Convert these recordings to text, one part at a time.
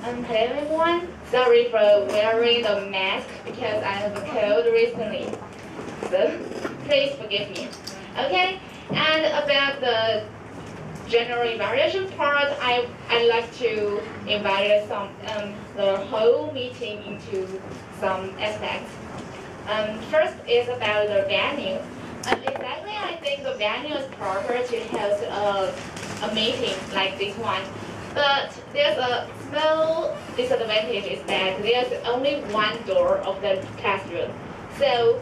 Hello everyone. Sorry for wearing the mask because I have a cold recently. So please forgive me. Okay, and about the general evaluation part, I like to evaluate the whole meeting into some aspects. First is about the venue. Exactly, I think the venue is proper to host a meeting like this one. But there's a small disadvantage is that there's only one door of the classroom. So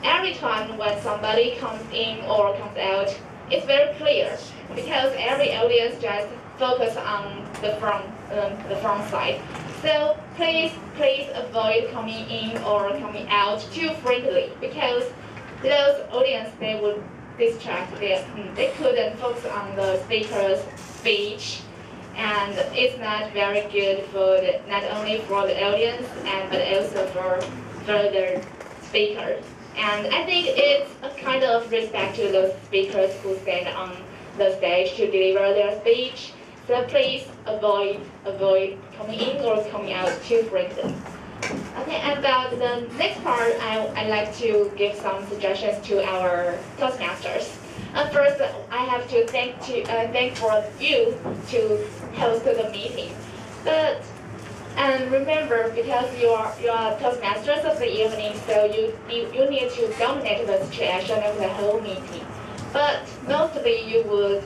every time when somebody comes in or comes out, it's very clear because every audience just focus on the front side. So please avoid coming in or coming out too frequently because those audience they would distract. They couldn't focus on the speaker's speech. And it's not very good for not only for the audience but also for the speakers. And I think it's a kind of respect to those speakers who stand on the stage to deliver their speech. So please avoid coming in or coming out too frequently. Okay, and about the next part, I like to give some suggestions to our Toastmasters. First, I have to thank for you to host the meeting. But remember, because you are Toastmasters of the evening, so you need to dominate the situation of the whole meeting. But mostly you would,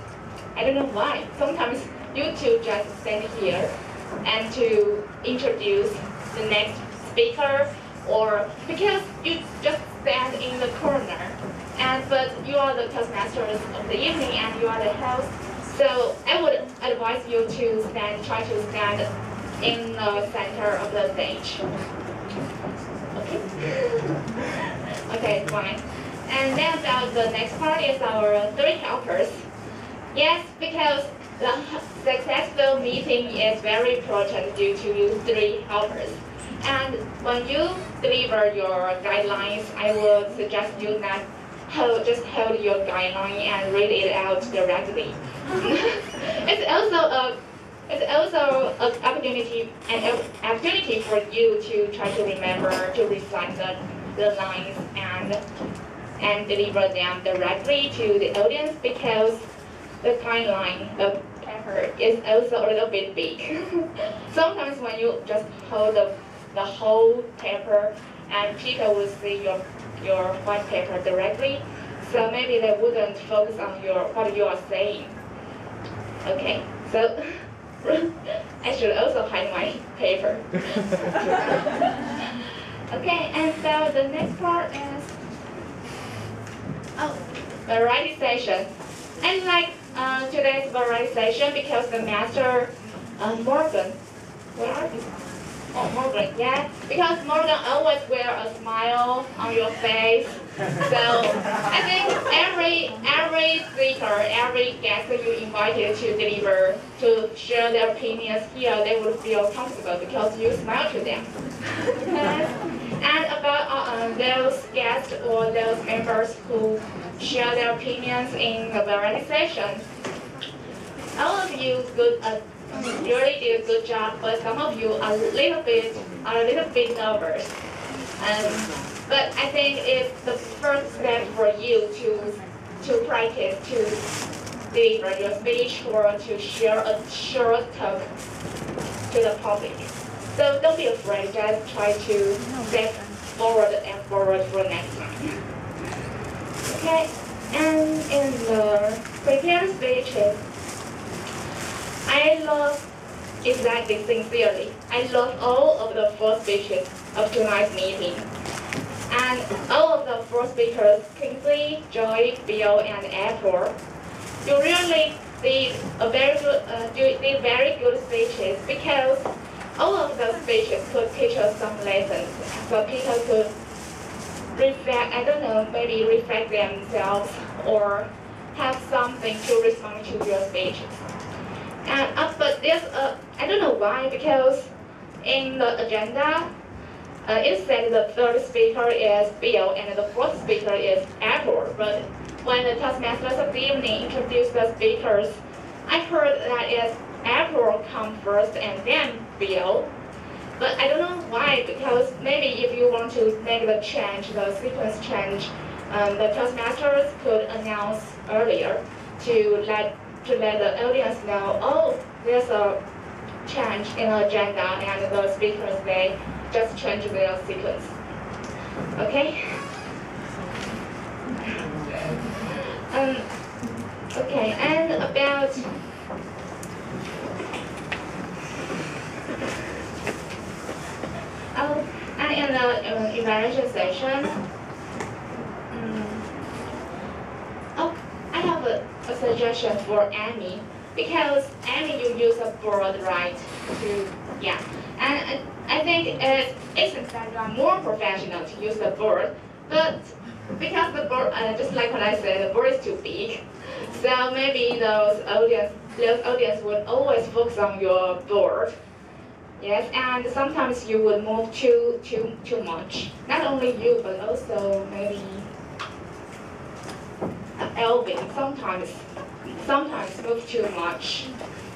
I don't know why. Sometimes you two just stand here and to introduce the next speaker, or because you just stand in the corner. But you are the Toastmasters of the evening and you are the host. So I would advise you to try to stand in the center of the stage. Okay? Okay, fine. And then about the next part is our 3 helpers. Yes, because the successful meeting is very important due to you 3 helpers. And when you deliver your guidelines, I would suggest you not just hold your guideline and read it out directly. It's also an opportunity for you to try to remember to recite the lines and deliver them directly to the audience because the guideline, the paper is also a little bit big. Sometimes when you just hold the whole paper and people will see your white paper directly, so maybe they wouldn't focus on what you are saying. Okay, so I should also hide my paper. Okay, and so the next part is variety session. I like today's variety session because the master Morgan, where are you? Oh, Morgan, yeah. Because Morgan always wear a smile on your face. So I think every speaker, every guest that you invited to deliver, to share their opinions here, they will feel comfortable because you smile to them. And about those guests or those members who share their opinions in the variety session, all of you really did a good job, but some of you are a little bit nervous. But I think it's the first step for you to practice to deliver your speech or to share a short talk to the public. So don't be afraid, just try to step forward and forward for next time. Okay, and in the prepared speeches, I love, exactly, sincerely, I love all of the 4 speeches of tonight's meeting. And all of the 4 speakers, Kingsley, Joy, Bill, and April, you really did very good speeches because all of those speeches could teach us some lessons. So people could reflect, I don't know, maybe reflect themselves or have something to respond to your speeches. But there's I don't know why, because in the agenda, it said the 3rd speaker is Bill and the 4th speaker is April. But when the Toastmasters of the evening introduced the speakers, I heard that April come first and then feel. But I don't know why, because maybe if you want to make the change, the sequence change, the Toastmasters could announce earlier to let the audience know, oh, there's a change in the agenda, and the speakers, they just change their sequence. Okay? Okay, and about and in the evaluation session, I have a suggestion for Amy, because Amy, you use a board, right? And I think it's in fact more professional to use the board, but because the board, just like what I said, the board is too big, so maybe those audience would always focus on your board. Yes, and sometimes you would move too much. Not only you, but also maybe Elvin sometimes move too much.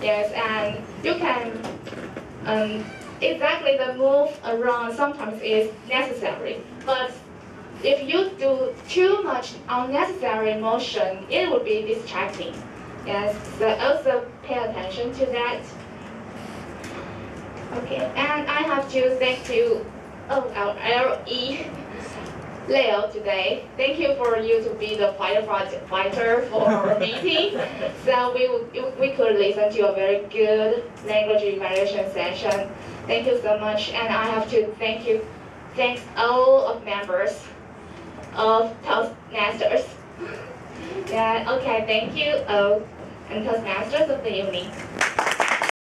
Yes, and you can exactly the move around sometimes is necessary, but if you do too much unnecessary motion, it will be distracting. Yes, so also pay attention to that. Okay, and I have to thank you, our LE Leo today. Thank you for you to be the fighter for our meeting. So we could listen to a very good language evaluation session. Thank you so much, and I have to thanks all of members of Toastmasters. Yeah, okay, thank you, and Toastmasters of the evening.